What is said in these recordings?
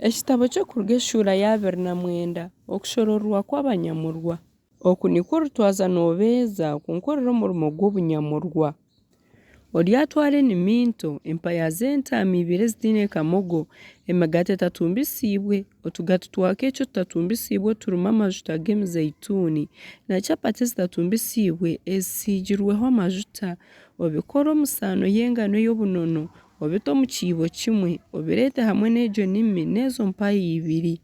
Ekitabo ky'okuruga eshuura ya 29 okushororwa kw'abanyamurwa. Oku nikwo rutwaza noobeeza kunkorera omurimo gw'obunyamurwa. Oryatwara eniminto, empaya z'entaama 2 ezitaine kamogo, emigati etatumbisiibwe, otugati twa keeki otutatumbisiibwe turimu amajuta g'emizeituuni na capati ezitatumbisiibwe ezisiigirweho amajuta, obikore omu saano y'engano y'obunono, obite omu kiibo kimwe, obireete hamwe n'egyo nimi n'ezo mpaya 2.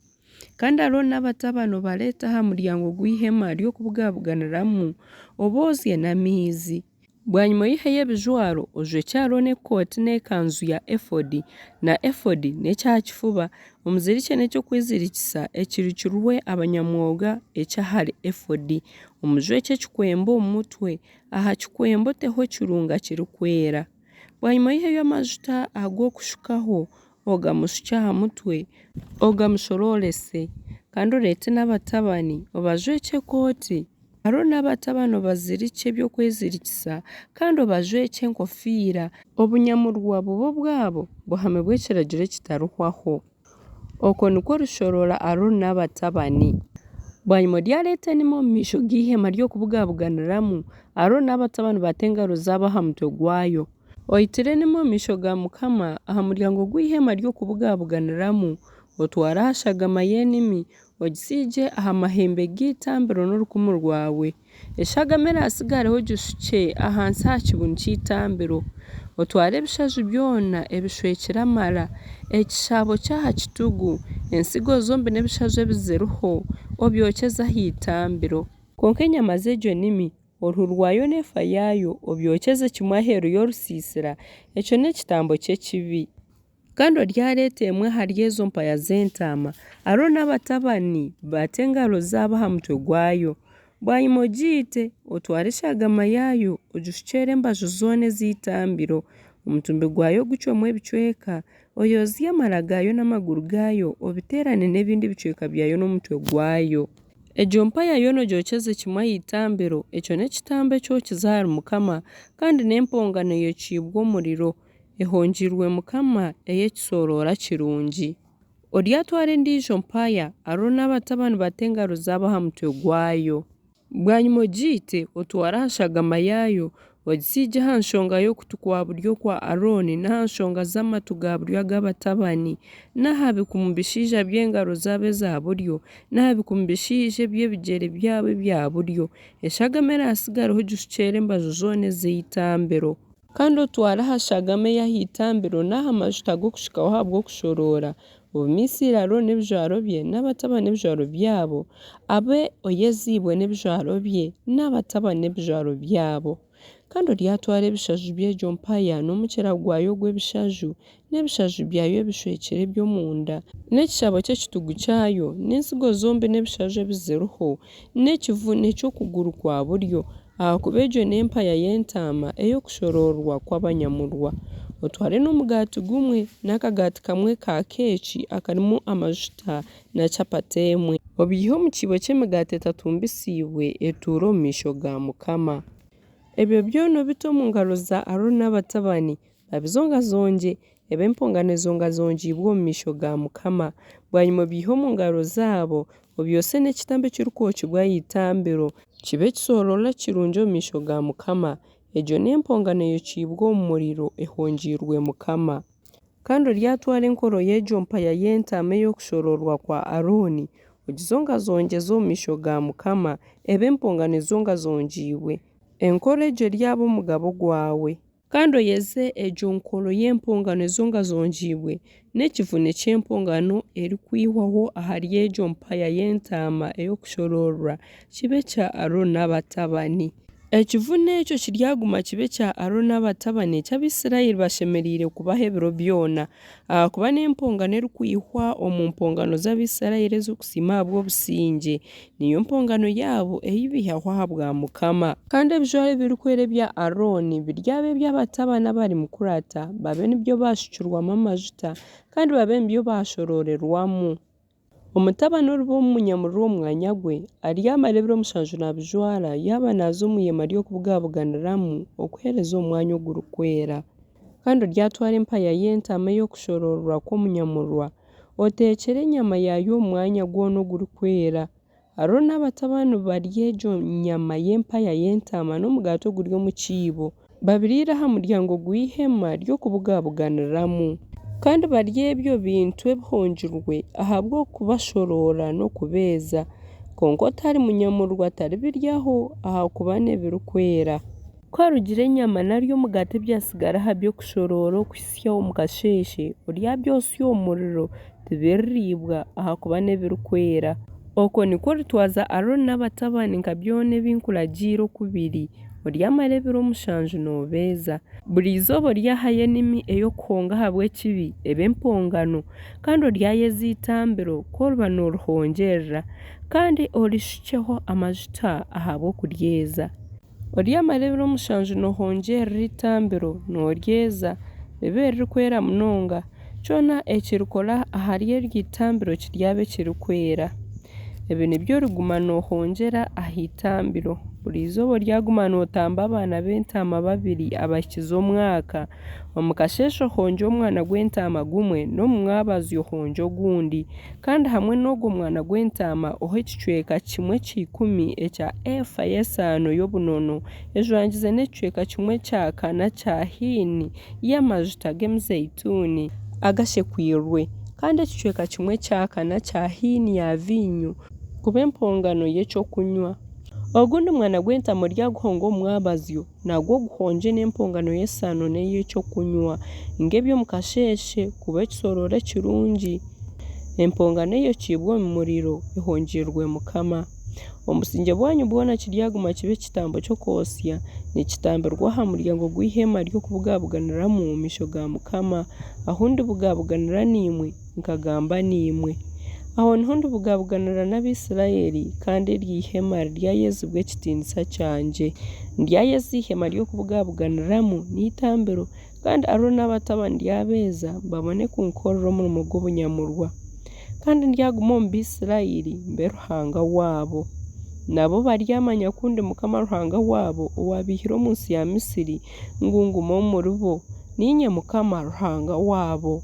Kandi hariho n'abatabano bareete aha muryango gw'ihema ry'okubugabuganiramu oboozye n'amaizi. Bwanyuma oyiheyo ebijwaro ojweke hariho n'ekooti n'ekanju ya efodi, na efodi n'ekyaha kifuba, omuzirikye n'ekyokwezirikisa ekirikirwe abanyamwoga ekyahari efodi. Omujweke ekikwembe omu mutwe, aha kikwembe oteho ekirunga kirikwera. Bwanyuma oyiheyo amajuta ag'okushukaho ogamushukye aha mutwe, ogamushororese kandi oreete n'abatabani obajweke ekooti. Hariho n'abatabani bazirikye ebyokwezirikisa kandi obajweke enkofiira. Obunyamurwa bubo bwabo buhamibwe ekiragiro ekitaruhwaho. Okwo nikwo rushorora hariho n'abatabani. Bwanyuma oryareeta enimi omu maisho g'ihema ry'okubugabuganiramu, hariho n'abatabani bata engaro zaabo aha mutwe gwayo. Oyitire enimi omu maisho ga Mukama aha muryango gw'ihema ry'okubugabuganiramu, otware aha shagama y'enimi ogisiigye aha mahembe g'itambiro n'orukumu rwawe. Eshagama erasiga hariho ogishukye ahansi aha kibunu ky'itambiro. Otware ebishaju byona ebishwekire amara, ekishaabo ky'aha kitugu, ensigo zombi n'ebishaju ebiziriho obyokyeze ah'itambiro. Konka enyama z'egyo nimi, oruhu rwayo n'efa yaayo obyokyeze kimwe aheeru y'orusiisira, ekyo n'ekitambo ky'ekibi. Kandi oryareeta emwe ahari ezo mpaya z'entaama, hariho n'abatabani bata engaro zaabo aha mutwe gwayo. Bwanyuma ogiite otware eshagama yaayo ogishukyere embaju zoona ez'itambiro, omutumbi gwayo ogicwemu ebicweka, oyozye amara gaayo n'amaguru gaayo obiteerane n'ebindi bicweka byayo n'omutwe gwayo. Egyo mpaya yoona ogyokyeze kimwe ah'itambiro, ekyo n'ekitambo ekyokiza ahari Mukama kandi n'empongano ey'ociibwe omuriro ehongiirwe Mukama ey'ekisooroora kirungi. Oryatwara endiijo mpaya, hariho n'abatabani bata engaro zaabo aha mutwe gwayo. Bwanyuma ogiite otware aha shagama yaayo ogisiigye aha nshonga y'okutu kwa buryo kwa Aaron n'aha nshonga z'amatu ga buryo ag'abatabani, n'aha bikumu bishiija by'engaro zaabo eza buryo, n'aha bikumu bishiija by'ebigyere byabo ebya buryo. Eshagama erasiga hariho ogishukyeere embaju zoona ez'itambiro. Kandi otware aha shagama ey'ah'itambiro n'aha majuta g'okushukaho ahabw'okushoroora, obimisiire hariho n'ebijwaro bye n'abatabani n'ebijwaro byabo, abe oyeziibwe n'ebijwaro bye n'abatabani n'ebijwaro byabo. Kandi oryatwara ebishaju by'egyo mpaya n'omukira gwayo gw'ebishaju n'ebishaju byayo ebishwekire by'omunda, n'ekishaabo ky'ekitugu kyayo, n'ensigo zombi n'ebishaju ebiziriho, n'ekivune ky'okuguru kwa buryo, ahakuba egyo n'empaya y'entaama ey'okushororwa kw'abanyamurwa. Otware n'omugaati gumwe n'akagaati kamwe ka keeki akarimu amajuta na capati emwe, obiihe omu kiibo ky'emigaati etatumbisiibwe etuure omu maisho ga Mukama. Ebyo byona obite omu ngaro za Aaron n'abatabani babizongazonge, ebe empongano ezongazongiibwe omu maisho ga Mukama. Bwanyuma obiihe omu ngaro zaabo, obyose n'ekitambo ekirikwokibwa ah'itambiro, kibe ekisooroora kirungi omu maisho ga Mukama. Egyo n'empongano ey'ociibwe omu muriro ehongiirwe Mukama. Kandi oryatwara enkoro y'egyo mpaya y'entaama ey'okushororwa kwa Aaron, ogizongazongeze omu maisho ga Mukama, ebe empongano ezongazongiibwe. Enkoro egyo eryaba omugabo gwawe. Kandi oyeze egyo nkoro y'empongano ezongazongiibwe n'ekivune ky'empongano erikwihwaho ahari egyo mpaya y'entaama ey'okushororwa kibe kya Aaron n'abatabani. Ekivune ekyo kiryaguma kibe kya Aaron n'abatabani eky'Abisirayiri bashemereire kubaha ebiro byona, ahakuba n'empongano erikwihwa omu mpongano z'Abisirayiri ez'okusiima ahabw'obusinge, niyo mpongano yaabo ei biihaho aha bwa Mukama. Kandi ebijwaro ebirikwera ebya Aaron biryabe eby'abatabani abari mukurata, babe nibyo bashukirwamu amajuta kandi babe nibyo bashororerwamu. Omutabani oriba omunyamurwa omu mwanya gwe, aryamara ebiro 7 nabijwara yaaba naaza omu ihema ry'okubugabuganiramu okuheereza omwanya ogurikwera. Kandi oryatwara empaya y'entaama ey'okushororwa kw'omunyamurwa, oteekere enyama yayo omu mwanya gwona ogurikwera. Hariho n'abatabani barya egyo nyama y'empaya y'entaama n'omugaati oguri omu kiibo. Babiriire aha muryango gw'ihema ry'okubugabuganiramu. Kandi barya ebyo bintu ebihungirwe ahabw'okubashorora n'okubeeza. Konka otari munyamurwa taribiryaho ahakuba nebirikwera. Kwarugire enyama naryo omugaati ebyasigara aha by'okushorora okuhisya omu kasheeshe oryabyosya omu muriro tibiririibwa ahakuba nebirikwera. Okwo nikwo rutwaza hariho n'abatabani nka byona ebinkuragiire okubiri. Oryamara ebiro 7 noobeeza. Buri izooba oryahayo enimi ey'okuhonga ahabw'ekibi eb'empongano kandi oryayo ez'itambiro kworuba nooruhongerera kandi orishukyeho amajuta ahabw'okuryeza. Oryamara ebiro 7 noohongerera itambiro nooryeza ribe ririkwera munonga. Kyona ekirikora ahari eryo itambiro kiryabe kirikwera. Ebi nibyo origuma noohongyera aha itambiro. Buri izooba oryaguma nootamba abaana b'entaama 2 abahikize omwaka. Omu kasheeshe ohongye omwana gw'entaama gumwe n'omu mwabazi ohongye ogundi. Kandi hamwe n'ogwo mwana gw'entaama ohe ekicweka kimwe ky'ikumi ekya efa y'esaano y'obunono ejwangize n'ekicweka kimwe kya 4 kya hini y'amajuta g'emizeituni agashekwirwe. Kandi ekicweka kimwe kya 4 kya hini ya vinyo kuba empongano y'ekyokunywa. Ogundi mwana gw'entaama oryaguhonga omu mwabazyo nagwo guhongye n'empongano y'esaano n'ey'ekyokunywa ng'eby'omu kasheeshe kuba ekisorore kirungi. Empongano eyo kiibwe omu muriro ehongiirwe Mukama. Omusingye bwanyu bwona kiryaguma kibe ekitambo ky'okwosya nikitambirwa aha muryango gw'ihema ry'okubugabuganiramu omu maisho ga Mukama. Aho ndibugabuganira nimwe nkagamba nimwe. Aho niho ndibugabuganira n'Abisirayeli kandi eryo ihema ryayezibwa ekitiinisa kyangye. Ryayeza ihema ry'okubugabuganiramu n'itambiro kandi hariho n'abatabani ryabeeza babone kunkorera omurimo gw'obunyamurwa. Kandi ryaguma omu Bisirayeli mbe Ruhanga waabo. Nabo baryamanya kundi Mukama Ruhanga waabo owabiihire omu nsi ya Misiri ngu nguma omuri bo. Ninye Mukama Ruhanga waabo.